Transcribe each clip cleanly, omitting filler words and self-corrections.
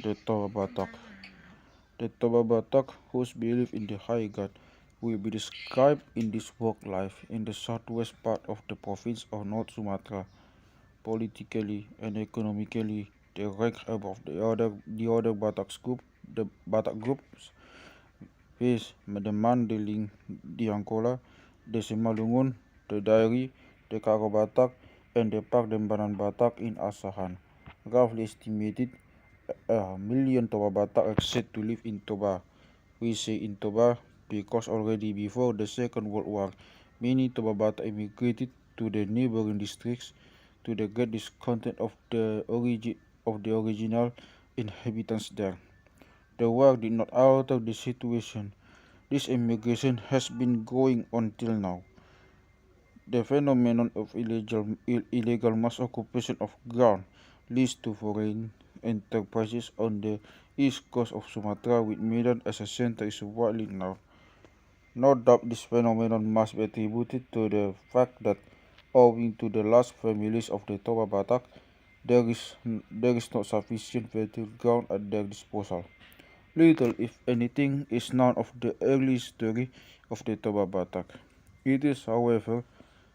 The Toba Batak. The Toba Batak, whose belief in the high god, will be described in this work life in the southwest part of the province of North Sumatra. Politically and economically, they rank above the other Batak groups, with the Mandeling, the Angola, the Semalungun, the Dairi, the Karo Batak, and the Pagdembanan Batak in Asahan. Roughly estimated, a million Toba Batak are said to live in Toba. We say in Toba because already before the Second World War, many Toba Batak immigrated to the neighboring districts to the great discontent of the original inhabitants there. The war did not alter the situation. This immigration has been going on till now. The phenomenon of illegal mass occupation of ground leads to foreign enterprises on the east coast of Sumatra, with Medan as a center is widely known. No doubt this phenomenon must be attributed to the fact that, owing to the large families of the Toba Batak, there is not sufficient fertile ground at their disposal. Little, if anything, is known of the early history of the Toba Batak. It is, however,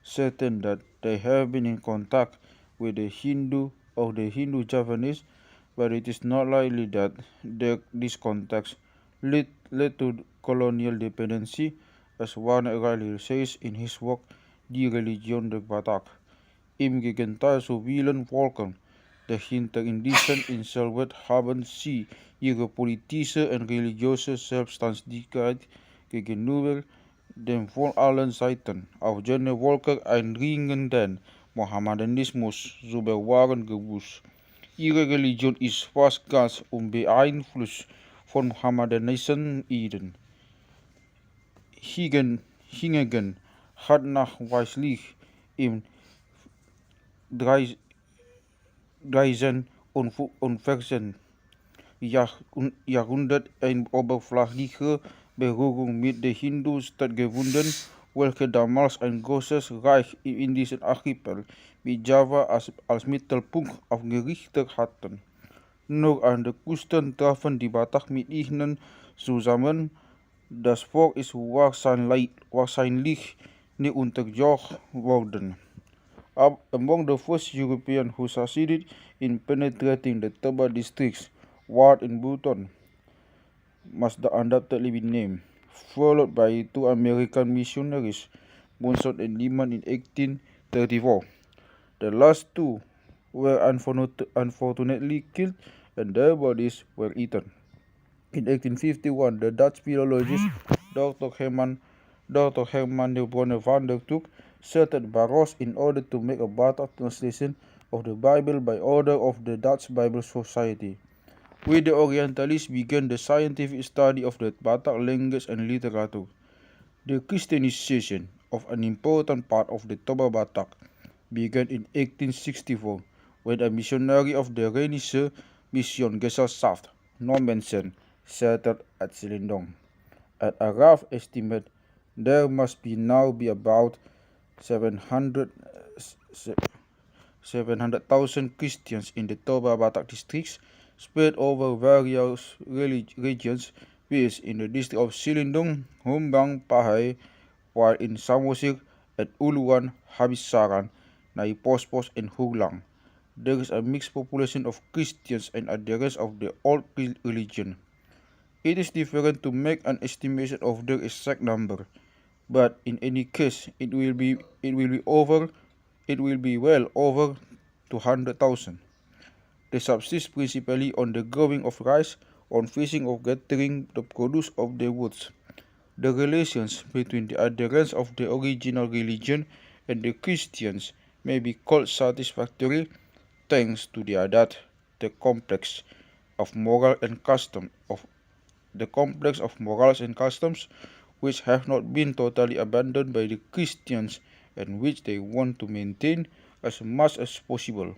certain that they have been in contact with the Hindu Javanese, but it is not likely that these contacts led to colonial dependency, as Warner Riley says in his work Die Religion der Batak. Im Gegenteil zu vielen Volken dahinter indischen Inselwelt haben sie ihre politische und religiöse Selbstständigkeit gegenüber dem von allen Seiten auf jene Völker einringenden Mohammedanismus zu bewahren gewusst. Ihre Religion ist fast ganz unbeeinflusst von mohammedanischen Iden. Hingegen hat nachweislich im 13. Jahrhundert eine oberflächliche Berührung mit den Hindus stattgefunden, welche damals ein großes Reich im indischen Archipel mit Java als Mittelpunkt aufgerichtet hatten. Nur an den Küsten trafen die Batak mit ihnen zusammen. Das Volk ist wahrscheinlich nie unterjocht worden. Among the first Europeans who succeeded in penetrating the Toba districts, Ward and Bhutan must undoubtedly be named, followed by two American missionaries, Munson and Lehman in 1834. The last two were unfortunately killed and their bodies were eaten. In 1851, the Dutch philologist Dr. Herman de Bonne van der Toek settled Barros in order to make a Batak translation of the Bible by order of the Dutch Bible Society. With the Orientalists began the scientific study of the Batak language and literature. The Christianization of an important part of the Toba Batak began in 1864 when a missionary of the Renaissance Mission Gesellschaft, Normansen, settled at Silindong. At a rough estimate, there must now be about 700,000 Christians in the Toba Batak districts, spread over various regions, with in the district of Silindong, Humbang, Pahai, while in Samosir and Uluan, Habisaran, Naipospos, and Huglang, there is a mixed population of Christians and adherents of the old religion. It is difficult to make an estimation of their exact number, but in any case, it will be well over 200,000. They subsist principally on the growing of rice, on fishing, or gathering the produce of the woods. The relations between the adherents of the original religion and the Christians may be called satisfactory, thanks to the complex of morals and customs which have not been totally abandoned by the Christians and which they want to maintain as much as possible.